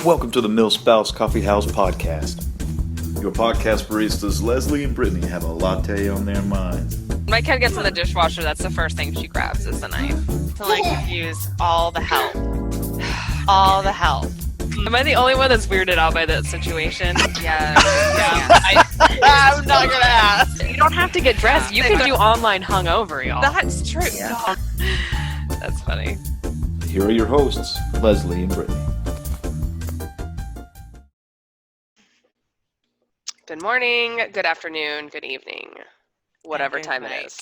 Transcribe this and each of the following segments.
Welcome to the Mill Spouse Coffee House Podcast. Your podcast baristas Leslie and Brittany have a latte on their minds. My kid gets in the dishwasher, that's the first thing she grabs is the knife. To use all the help. All the help. Am I the only one that's weirded out by that situation? Yeah. I'm not gonna ask. You don't have to get dressed. You can do online hungover, y'all. That's true. Yeah. That's funny. Here are your hosts, Leslie and Brittany. Good morning, good afternoon, good evening, whatever good time night.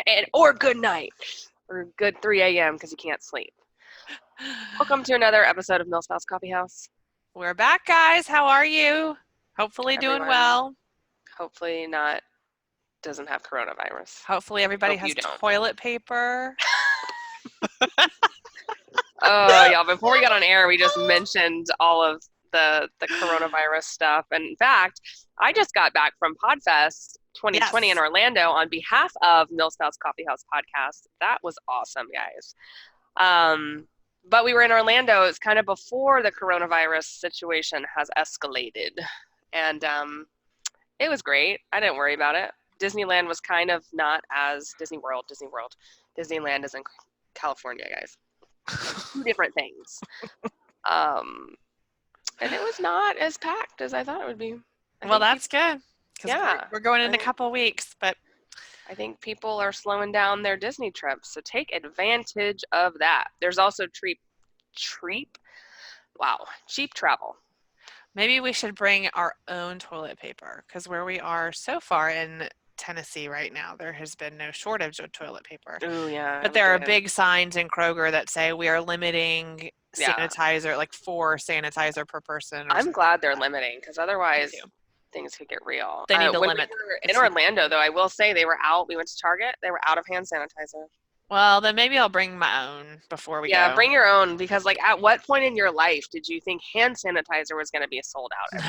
it is. Or good night. Or good 3 a.m. because you can't sleep. Welcome to another episode of Mill Spouse Coffee House. We're back, guys. How are you? Hopefully doing Everyone. well. Hopefully doesn't have coronavirus. Hopefully everybody Hope has you don't. toilet paper. Oh, y'all, before we got on air, we just mentioned all of the coronavirus stuff. And in fact, I just got back from PodFest 2020 Yes. in Orlando on behalf of Mill Spouse Coffee House Podcast. That was awesome, guys. But we were in Orlando. It's kind of before the coronavirus situation has escalated. And it was great. I didn't worry about it. Disneyland was kind of not as Disney World. Disneyland is in California, guys. Two different things. And it was not as packed as I thought it would be. Well, that's good. 'Cause Yeah. We're going in a think- couple of weeks, but I think people are slowing down their Disney trips, so take advantage of that. There's also cheap travel. maybe we should bring our own toilet paper because where we are so far in Tennessee right now, there has been no shortage of toilet paper. Oh yeah. But there are big signs in Kroger that say we are limiting Yeah. sanitizer, like 4 sanitizer per person. Or I'm something glad like they're that. limiting because otherwise Me too. things could get real. They need to when limit. We were in It's- Orlando, though, I will say they were out. We went to Target. They were out of hand sanitizer. Well, then maybe I'll bring my own before we Yeah, go. bring your own because, like, at what point in your life did you think hand sanitizer was going to be sold out?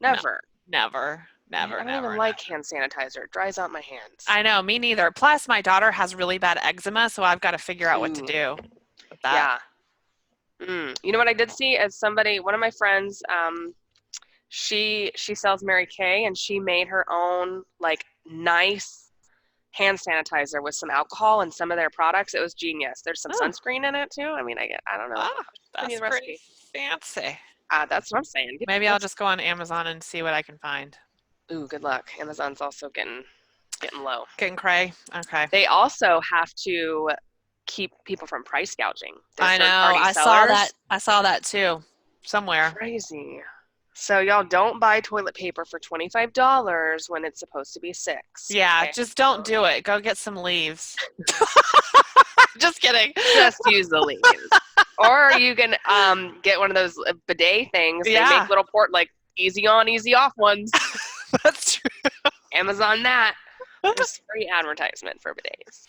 Never. Never. I don't even like hand sanitizer. It dries out my hands. I know, me neither. Plus, my daughter has really bad eczema, so I've got to figure out what to Ooh. do with that. Yeah. You know what I did see as one of my friends, she sells Mary Kay, and she made her own like nice hand sanitizer with some alcohol and some of their products. It was genius. There's some Oh. sunscreen in it too. I mean, I don't know. Ah, I need that's the pretty recipe. fancy. That's what I'm saying. Maybe I'll just go on Amazon and see what I can find. Ooh, good luck. Amazon's also getting low. Getting cray? Okay. They also have to keep people from price gouging. Their I know. third-party I saw sellers. that. I saw that too, somewhere. Crazy. So y'all don't buy toilet paper for $25 when it's supposed to be $6. Yeah, okay? just don't do it. Go get some leaves. Just kidding. Just use the leaves. Or you can get one of those bidet things. They Yeah. make little like easy on, easy off ones. That's true. Amazon that. Just free advertisement for bidets.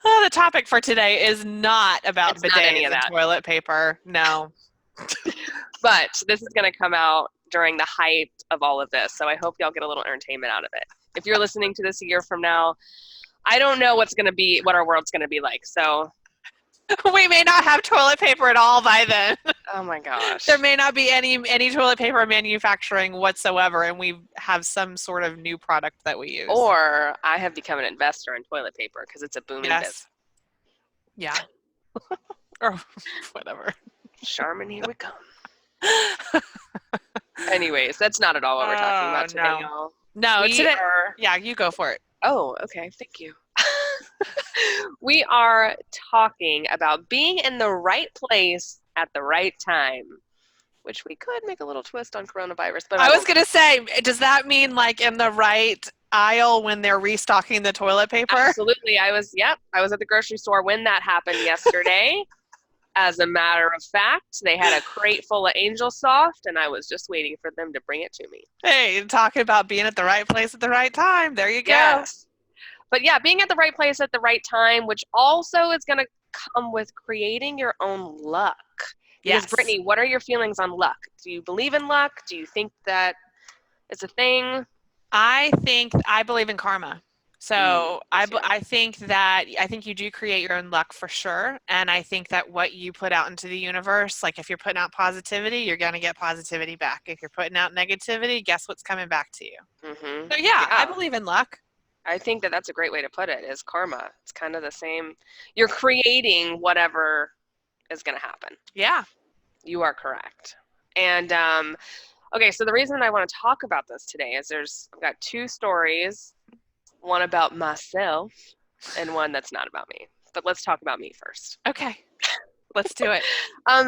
The topic for today is not about It's not bidets any of and that. toilet paper. No. But this is going to come out during the height of all of this. So I hope y'all get a little entertainment out of it. If you're listening to this a year from now, I don't know what our world's going to be like. So, We may not have toilet paper at all by then. oh my gosh. There may not be any toilet paper manufacturing whatsoever, and we have some sort of new product that we use. Or I have become an investor in toilet paper because it's a booming business. Yeah. Or whatever. Charmin, here we come. Anyways, that's not at all what we're talking about today, no. y'all. No, We today. are- Yeah, you go for it. Oh, okay. Thank you. We are talking about being in the right place at the right time, which we could make a little twist on coronavirus. But I was going to say, does that mean like in the right aisle when they're restocking the toilet paper? Absolutely. I was at the grocery store when that happened yesterday. As a matter of fact, they had a crate full of Angel Soft, and I was just waiting for them to bring it to me. Hey, talking about being at the right place at the right time. There you go. Yes. But yeah, being at the right place at the right time, which also is going to come with creating your own luck. Because, Yes. Brittany, what are your feelings on luck? Do you believe in luck? Do you think that it's a thing? I believe in karma. So this year. I think you do create your own luck for sure. And I think that what you put out into the universe, like if you're putting out positivity, you're going to get positivity back. If you're putting out negativity, guess what's coming back to you? Mm-hmm. So yeah, I Yeah. believe in luck. I think that that's a great way to put it, is karma. It's kind of the same. You're creating whatever is going to happen. Yeah. You are correct. And okay, so the reason I want to talk about this today is I've got two stories, one about myself and one that's not about me. But let's talk about me first. Okay. Let's do it.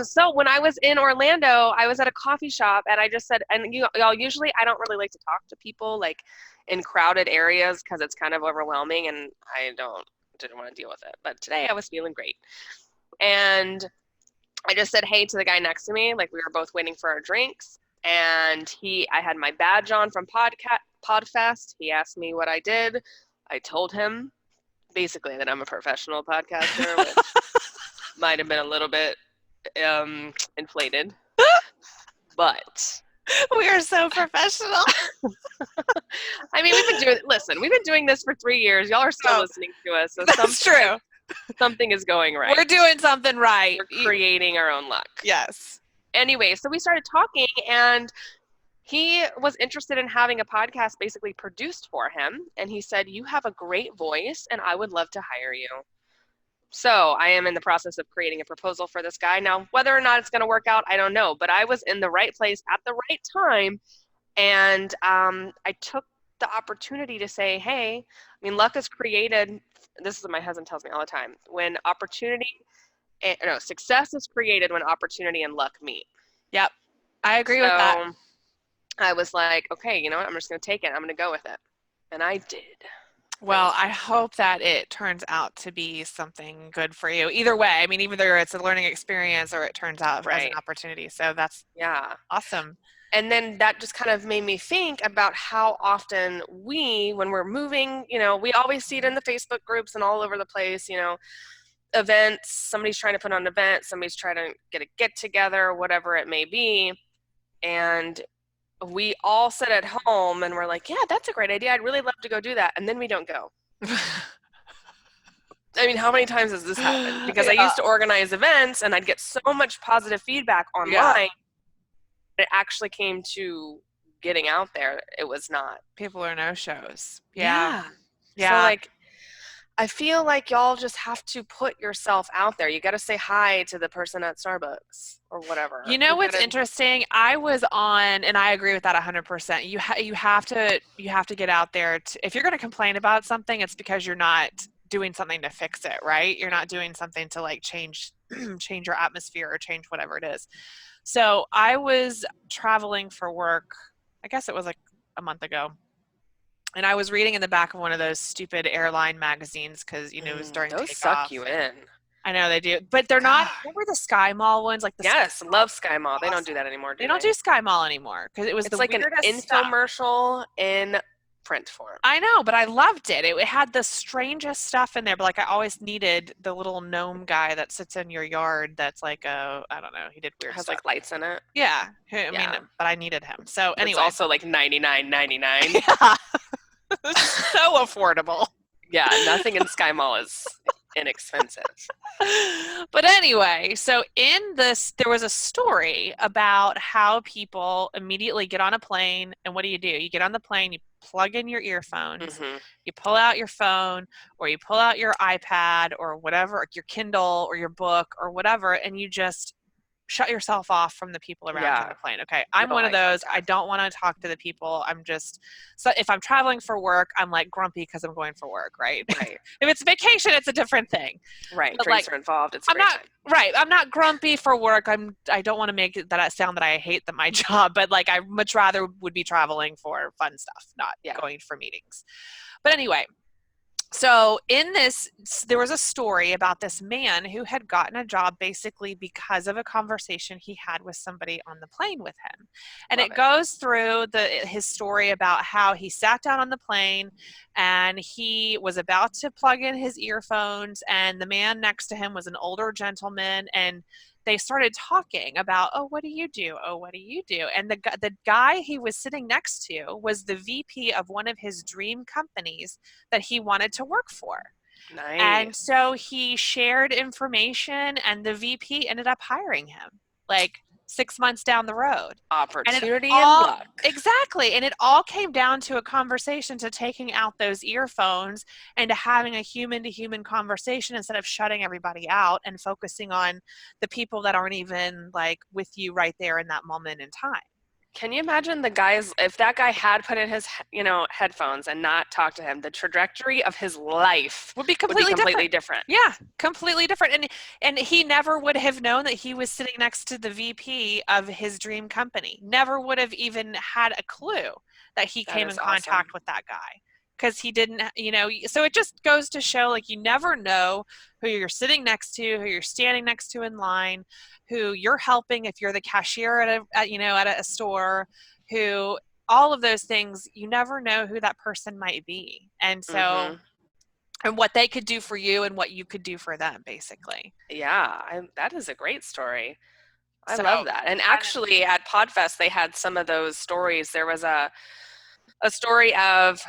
So when I was in Orlando, I was at a coffee shop, and I just said, and y'all, usually I don't really like to talk to people like in crowded areas because it's kind of overwhelming, and I didn't want to deal with it. But today I was feeling great, and I just said hey to the guy next to me, like we were both waiting for our drinks, and I had my badge on from Podfest. He asked me what I did. I told him basically that I'm a professional podcaster, which might have been a little bit inflated, but We are so professional. I mean, we've been doing this for 3 years. Y'all are still listening to us, so That's true. something is going right. We're doing something right. We're creating our own luck. Yes. Anyway, so we started talking, and he was interested in having a podcast basically produced for him, and he said, you have a great voice, and I would love to hire you. So I am in the process of creating a proposal for this guy. Now, whether or not it's going to work out, I don't know. But I was in the right place at the right time. And I took the opportunity to say, hey, I mean, luck is created. This is what my husband tells me all the time. Success is created when opportunity and luck meet. Yep. I agree with that. I was like, okay, you know what? I'm just going to take it. I'm going to go with it. And I did. Well, I hope that it turns out to be something good for you. Either way, I mean, either it's a learning experience or it turns out as an opportunity. So that's awesome. And then that just kind of made me think about how often when we're moving, we always see it in the Facebook groups and all over the place, events, somebody's trying to put on an event, somebody's trying to get a get together, whatever it may be. And we all sit at home and we're like, yeah, that's a great idea. I'd really love to go do that. And then we don't go. I mean, how many times has this happened? Because I used to organize events and I'd get so much positive feedback online. Yeah. It actually came to getting out there. It was not. People are no-shows. Yeah. So I feel like y'all just have to put yourself out there. You got to say hi to the person at Starbucks or whatever. You know what's interesting? I was on, and I agree with that 100%. You have to get out there. If you're going to complain about something, it's because you're not doing something to fix it, right? You're not doing something to like change your atmosphere or change whatever it is. So I was traveling for work. I guess it was like a month ago. And I was reading in the back of one of those stupid airline magazines because, it was during those takeoff. Suck you in. I know they do. But they're not. Remember the Sky Mall ones? Yes, love Sky Mall. Awesome. They don't do that anymore, do they? They don't do Sky Mall anymore because it's like an infomercial in print form. I know, but I loved it. It had the strangest stuff in there. But I always needed the little gnome guy that sits in your yard. That's I don't know. He did weird stuff. Has lights in it. Yeah. I mean, but I needed him. So anyway, it's also $99.99. Yeah. So affordable. Yeah, nothing in Sky Mall is inexpensive. But anyway, so in this, there was a story about how people immediately get on a plane, and what do? You get on the plane, you plug in your earphones, you pull out your phone, or you pull out your iPad, or whatever, your Kindle, or your book, or whatever, and you just shut yourself off from the people around you on the plane. Okay, I'm one of those. I don't want to talk to the people. So if I'm traveling for work, I'm grumpy because I'm going for work, right? Right. If it's vacation, it's a different thing. Right. But drinks are involved. It's a great time. Right. I'm not grumpy for work. I don't want to make that sound that I hate my job, but I much rather would be traveling for fun stuff, not going for meetings. But anyway, so in this, there was a story about this man who had gotten a job basically because of a conversation he had with somebody on the plane with him. And it goes through his story about how he sat down on the plane and he was about to plug in his earphones, and the man next to him was an older gentleman, and they started talking about, oh, what do you do? Oh, what do you do? And the guy he was sitting next to was the VP of one of his dream companies that he wanted to work for. And Nice. so he shared information, and the VP ended up hiring him like 6 months down the road. Opportunity and luck. Exactly. And it all came down to a conversation, to taking out those earphones and to having a human to human conversation instead of shutting everybody out and focusing on the people that aren't even like with you right there in that moment in time. Can you imagine if that guy had put in his, headphones and not talked to him, the trajectory of his life Would be completely different. Yeah, completely different. And he never would have known that he was sitting next to the VP of his dream company. Never would have even had a clue that he came in contact with that guy, because he didn't, so it just goes to show, like, you never know who you're sitting next to, who you're standing next to in line, who you're helping if you're the cashier at a store, who all of those things, you never know who that person might be. And so and what they could do for you and what you could do for them, basically. Yeah, that is a great story. I love that. And actually at PodFest, they had some of those stories. There was a story of,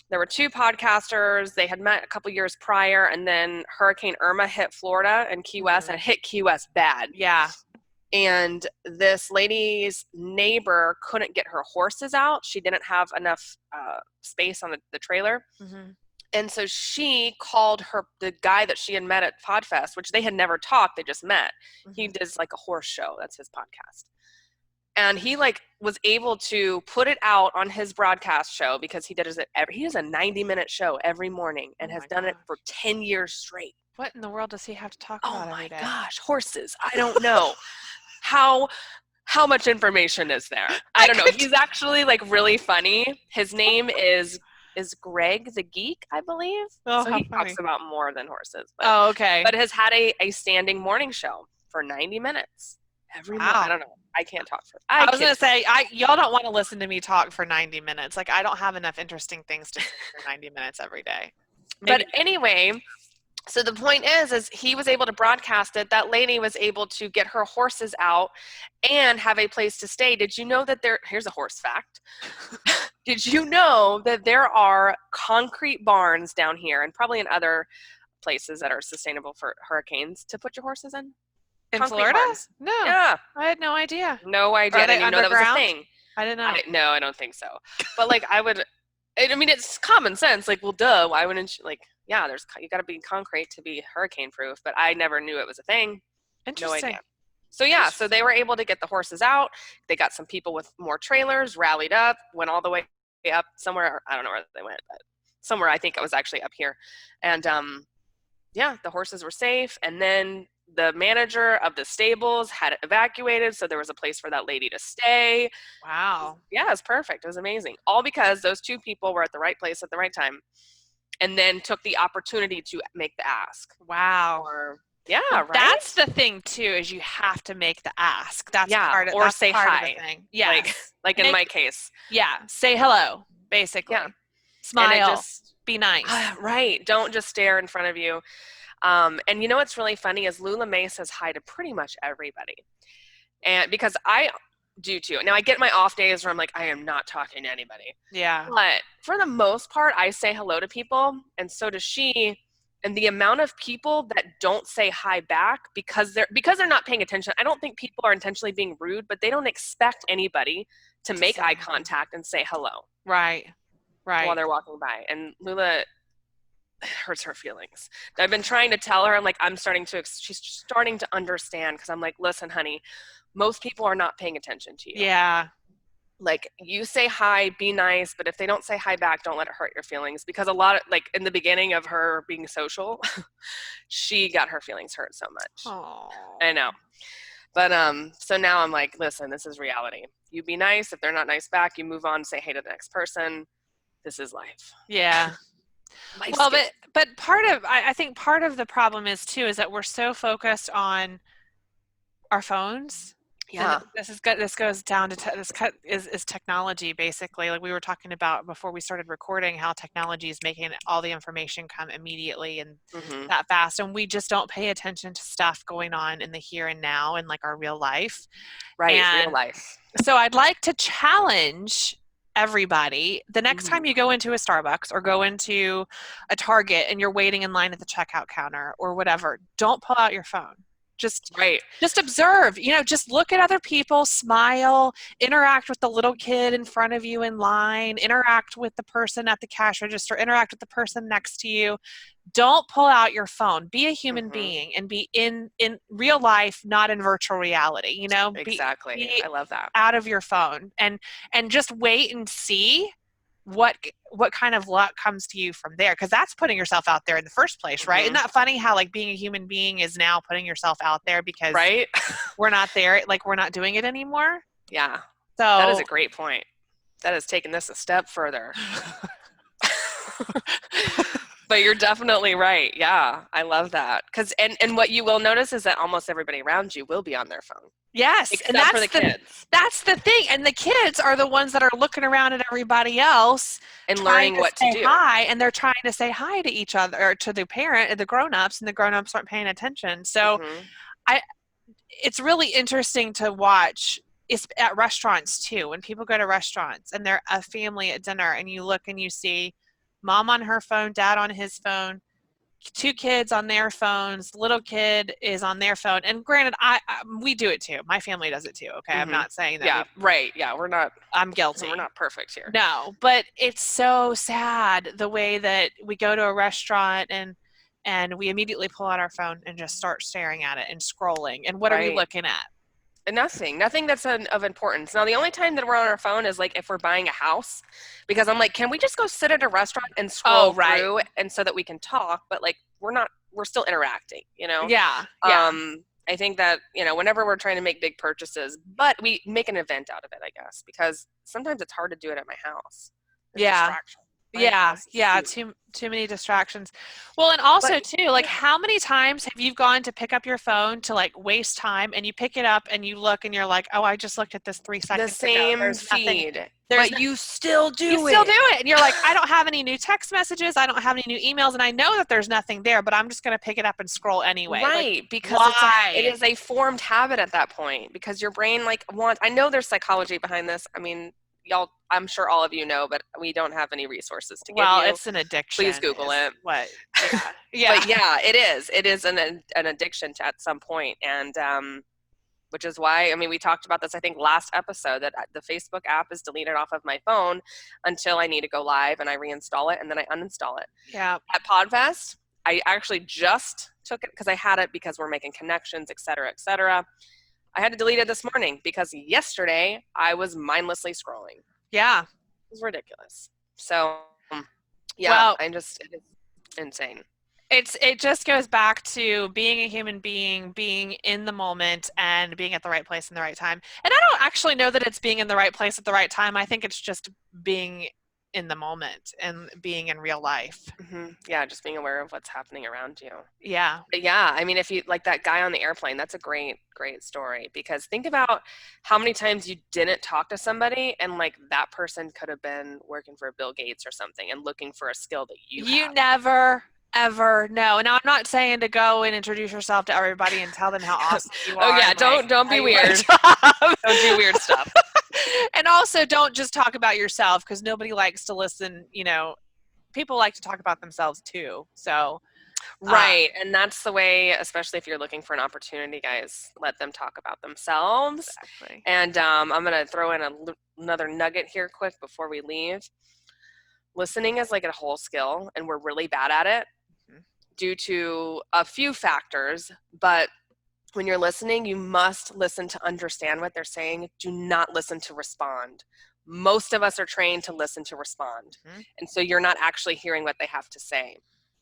there were two podcasters. They had met a couple years prior, and then Hurricane Irma hit Florida and Key West, and it hit Key West bad. Yeah. And this lady's neighbor couldn't get her horses out. She didn't have enough space on the trailer. And so she called the guy that she had met at PodFest, which they had never talked, they just met. He does like a horse show. That's his podcast. And he was able to put it out on his broadcast show, because he does a 90-minute show every morning and has done it for 10 years straight. What in the world does he have to talk about every day? Oh my gosh, horses. I don't know. How much information is there? I don't know. He's actually really funny. His name is Greg the Geek, I believe. Oh, so he talks about more than horses. But, okay. But has had a standing morning show for 90 minutes every morning. I don't know. I can't talk for. I was gonna say, y'all don't want to listen to me talk for 90 minutes. Like, I don't have enough interesting things to say for 90 minutes every day. But anyway, so the point is he was able to broadcast it. That lady was able to get her horses out and have a place to stay. Did you know that here's a horse fact. Did you know that there are concrete barns down here, and probably in other places that are sustainable for hurricanes, to put your horses in? In Florida? Barns. No. Yeah. I had no idea. No idea. I didn't even know that was a thing. I didn't know. No, I don't think so. But it's common sense. Well, duh. Why wouldn't you, yeah, you got to be concrete to be hurricane proof, but I never knew it was a thing. Interesting. No idea. So yeah, so they were able to get the horses out. They got some people with more trailers, rallied up, went all the way up somewhere. I don't know where they went, but somewhere. I think it was actually up here. And yeah, the horses were safe. And then the manager of the stables had it evacuated, so there was a place for that lady to stay. Wow. Yeah, it was perfect. It was amazing. All because those two people were at the right place at the right time, and then took the opportunity to make the ask. Wow. Yeah, right. That's the thing too, is you have to make the ask. That's part of, or that's say part hi. Of the thing. Yeah, like in my case. Yeah, say hello, basically. Yeah, smile, be nice. Right. Don't just stare in front of you. And you know what's really funny is Lula May says hi to pretty much everybody, and because I do too. Now I get my off days where I'm I am not talking to anybody. Yeah. But for the most part, I say hello to people, and so does she. And the amount of people that don't say hi back because they're not paying attention. I don't think people are intentionally being rude, but they don't expect anybody to make eye contact and say hello. Right. While they're walking by. And Lula hurts her feelings. I've been trying to tell her, she's starting to understand, because I'm listen, honey, most people are not paying attention to you. Yeah. You say hi, be nice, but if they don't say hi back, don't let it hurt your feelings. Because a lot of, in the beginning of her being social, she got her feelings hurt so much. Aww. I know. But so now I'm listen, this is reality. You be nice. If they're not nice back, you move on, say hey to the next person. This is life. Yeah. Well, but I think part of the problem is too, is that we're so focused on our phones. Yeah. And this is good. This goes down to is technology basically. Like we were talking about before we started recording, how technology is making all the information come immediately and Mm-hmm. that fast, and we just don't pay attention to stuff going on in the here and now in like our real life. Right. Real And life. so I'd like to challenge everybody the next time Mhm. you go into a Starbucks or go into a Target and you're waiting in line at the checkout counter or whatever, don't pull out your phone. Just Right. just observe, just look at other people, smile, interact with the little kid in front of you in line, interact with the person at the cash register, interact with the person next to you. Don't pull out your phone. Be a human Mm-hmm. being and be in real life, not in virtual reality. Exactly. Be I love that. out of your phone and just wait and see what kind of luck comes to you from there, because that's putting yourself out there in the first place, right? Isn't Mm-hmm. that funny how like being a human being is now putting yourself out there because Right. we're not there, like we're not doing it anymore. Yeah. That is So a great point. That has taken this a step further. But you're definitely right. Yeah, I love that. And what you will notice is that almost everybody around you will be on their phone, yes, and except for the kids, that's the thing. And the kids are the ones that are looking around at everybody else and trying learning to what to say do. hi, and they're trying to say hi to each other or to the parent, the grown-ups, and the grown-ups aren't paying attention. So Mm-hmm. it's really interesting to watch. It's at restaurants too. When people go to restaurants and they're a family at dinner and you look and you see mom on her phone, dad on his phone, two kids on their phones, little kid is on their phone. And granted, we do it too. My family does it too. Okay. I'm Mm-hmm. not saying that Yeah, right. Yeah, I'm we're guilty. not perfect here. No, but it's so sad the way that we go to a restaurant and we immediately pull out our phone and just start staring at it and scrolling. And what are we Right. looking at? Nothing that's of importance. Now, the only time that we're on our phone is like if we're buying a house, because I'm like, can we just go sit at a restaurant and scroll right. through, and so that we can talk? But like, we're still interacting, Yeah. I think that, whenever we're trying to make big purchases, but we make an event out of it, I guess, because sometimes it's hard to do it at my house. There's distraction. My house is huge. Too many distractions. Well, and also But- too, like how many times have you gone to pick up your phone to like waste time and you pick it up and you look and you're like, oh, I just looked at this 3 The seconds ago. same There's nothing. feed, There's but you still do You it. still do it. And you're like, I don't have any new text messages. I don't have any new emails. And I know that there's nothing there, but I'm just going to pick it up and scroll anyway. Right, Like, because why? it is a formed habit at that point, because your brain like wants, I know there's psychology behind this. I mean, y'all, I'm sure all of you know, but we don't have any resources to give you. It's an addiction. Please Google it. What? Yeah. Yeah. But yeah, it is. It is an addiction at some point, and which is why, I mean, we talked about this, I think, last episode, that the Facebook app is deleted off of my phone until I need to go live and I reinstall it, and then I uninstall it. Yeah. At PodFest, I actually just took it because I had it because we're making connections, et cetera, et cetera. I had to delete it this morning because yesterday I was mindlessly scrolling. Yeah. It was ridiculous. So, yeah, Well, it is insane. It just goes back to being a human being, being in the moment, and being at the right place in the right time. And I don't actually know that it's being in the right place at the right time. I think it's just being in the moment and being in real life. Mm-hmm. Yeah, just being aware of what's happening around you. Yeah. But yeah, I mean, if you like that guy on the airplane, that's a great story, because think about how many times you didn't talk to somebody and like that person could have been working for Bill Gates or something and looking for a skill that you have. Never ever know. And I'm not saying to go and introduce yourself to everybody and tell them how awesome you are. Oh yeah, and, don't be weird. Don't do weird stuff. And also don't just talk about yourself, because nobody likes to listen. People like to talk about themselves too. So right, and that's the way, especially if you're looking for an opportunity, guys, let them talk about themselves. Exactly. And I'm gonna throw in another nugget here quick before we leave. Listening is like a whole skill, and we're really bad at it due to a few factors, but when you're listening, you must listen to understand what they're saying. Do not listen to respond. Most of us are trained to listen to respond, and so you're not actually hearing what they have to say.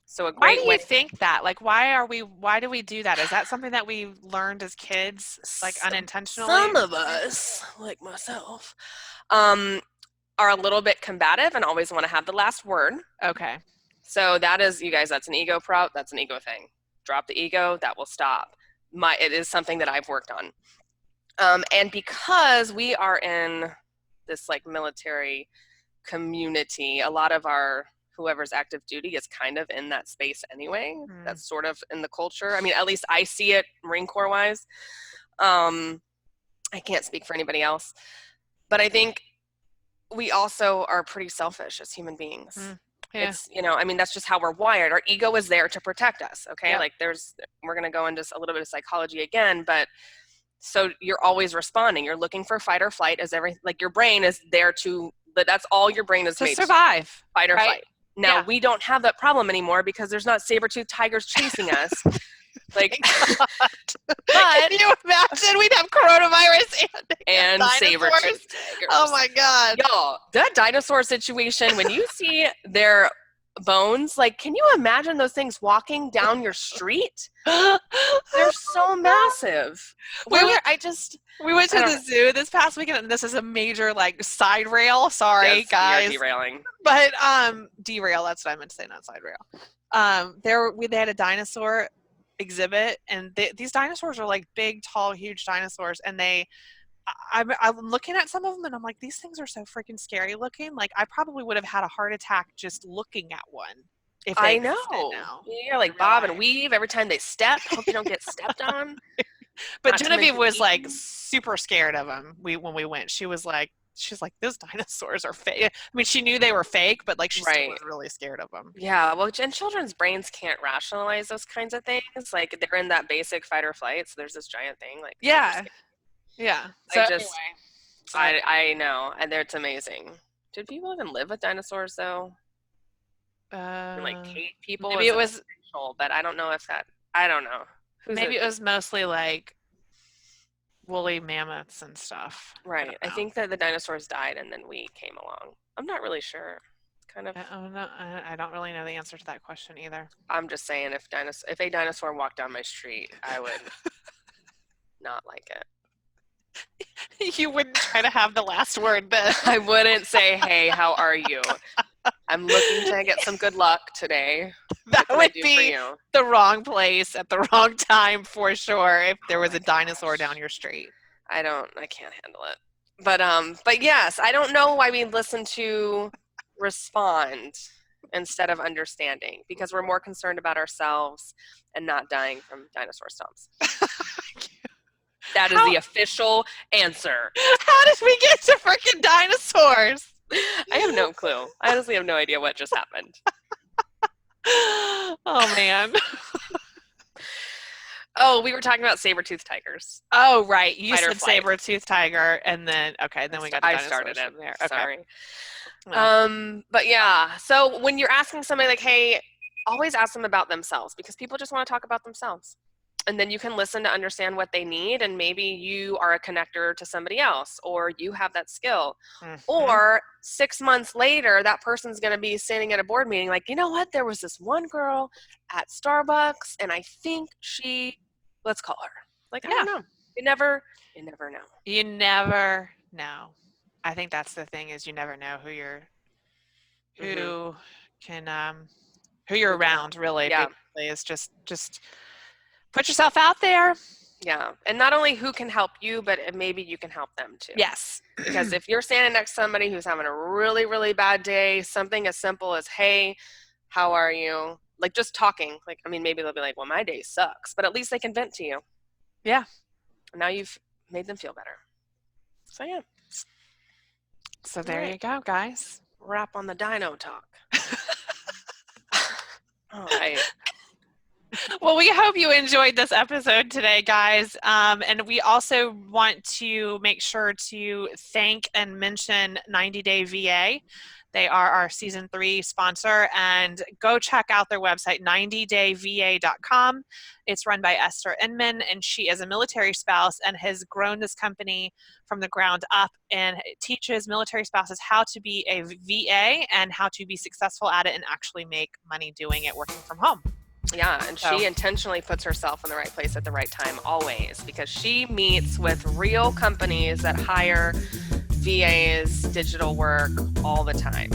So a great Why do you think that? Like, why do we do that? Is that something that we learned as kids, like unintentionally? Some of us, like myself, are a little bit combative and always want to have the last word. Okay. So that is, you guys, that's an ego that's an ego thing. Drop the ego, that will stop. It is something that I've worked on. And because we are in this like military community, a lot of our whoever's active duty is kind of in that space anyway. That's sort of in the culture. I mean, at least I see it Marine Corps wise. I can't speak for anybody else, but I think we also are pretty selfish as human beings. Yeah. It's, I mean, that's just how we're wired. Our ego is there to protect us. Okay. Yeah. Like we're going to go into a little bit of psychology again, but so you're always responding. You're looking for fight or flight like your brain is there that's all your brain is To made survive. Fight or right? flight. Now we don't have that problem anymore because there's not saber-toothed tigers chasing us. Like, but can you imagine we'd have coronavirus and saber-toothed tigers. Oh my God. Y'all, that dinosaur situation, when you see their bones, like, can you imagine those things walking down your street? They're so massive. We went to the zoo this past weekend, and this is a major like side rail. Sorry, yes, guys. we are derailing. But derail. That's what I meant to say, not side rail. They had a dinosaur exhibit, and these dinosaurs are like big, tall, huge dinosaurs, and I'm looking at some of them, and I'm like, these things are so freaking scary looking. Like, I probably would have had a heart attack just looking at one. If I know. You're like bob and weave every time they step. Hope you don't get stepped on. But Genevieve was like super scared of them. When we went, she's like, those dinosaurs are fake. I mean, she knew they were fake, but like she still was really scared of them. Yeah, well, and children's brains can't rationalize those kinds of things. Like, they're in that basic fight or flight. So there's this giant thing. Like, yeah. So anyway, I know, and it's amazing. Did people even live with dinosaurs though? Like cave people? Maybe it was, but I don't know if that. I don't know. Maybe it was mostly like woolly mammoths and stuff. Right. I think that the dinosaurs died and then we came along. I'm not really sure. Kind of. I don't really know the answer to that question either. I'm just saying, if a dinosaur walked down my street, I would not like it. You wouldn't try to have the last word, but I wouldn't say, "Hey, how are you? I'm looking to get some good luck today." That would be the wrong place at the wrong time for sure. If there was a dinosaur down your street, I can't handle it. But yes, I don't know why we listen to respond instead of understanding, because we're more concerned about ourselves and not dying from dinosaur stumps. That is the official answer. How did we get to freaking dinosaurs? I have no clue. I honestly have no idea what just happened. Oh, man. Oh, we were talking about saber-toothed tigers. Oh, right. You Fight or said flight. saber-toothed tiger, and then, okay, then we got the I dinosaurs started it. from there. Okay. Sorry. Well. But yeah, so when you're asking somebody like, hey, always ask them about themselves, because people just want to talk about themselves. And then you can listen to understand what they need, and maybe you are a connector to somebody else, or you have that skill. Mm-hmm. Or 6 months later, that person's going to be standing at a board meeting like, you know what, there was this one girl at Starbucks, and I think let's call her. Like, I don't know. You never know. You never know. I think that's the thing, is you never know who you're around, really. Yeah. Basically. It's just put yourself out there. Yeah. And not only who can help you, but maybe you can help them too. Yes. Because if you're standing next to somebody who's having a really, really bad day, something as simple as, hey, how are you? Like, just talking. Like, I mean, maybe they'll be like, well, my day sucks. But at least they can vent to you. Yeah. Now you've made them feel better. So, yeah. So there you go, guys. Wrap on the dino talk. All right. Well, we hope you enjoyed this episode today, guys. And we also want to make sure to thank and mention 90 Day VA. They are our season 3 sponsor, and go check out their website, 90dayva.com. It's run by Esther Inman, and she is a military spouse and has grown this company from the ground up, and it teaches military spouses how to be a VA and how to be successful at it and actually make money doing it working from home. Yeah, and she intentionally puts herself in the right place at the right time always, because she meets with real companies that hire VAs, digital work all the time.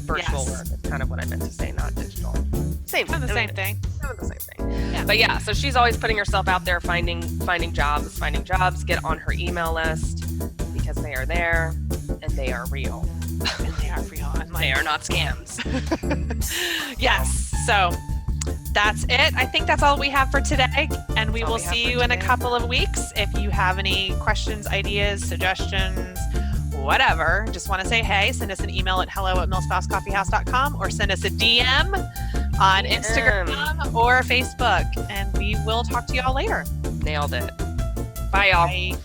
Virtual work is kind of what I meant to say, not digital. Same. Kind of the same thing. Kind of the same thing. Yeah. But yeah, so she's always putting herself out there, finding jobs. Get on her email list because they are there and they are real. And they are real. They are not scams. Yes. So that's it. I think that's all we have for today. And we will see you in a couple of weeks. If you have any questions, ideas, suggestions, whatever, just want to say hey, send us an email at hello@millspousecoffeehouse.com or send us a DM on Instagram or Facebook. And we will talk to you all later. Nailed it. Bye, y'all. Bye.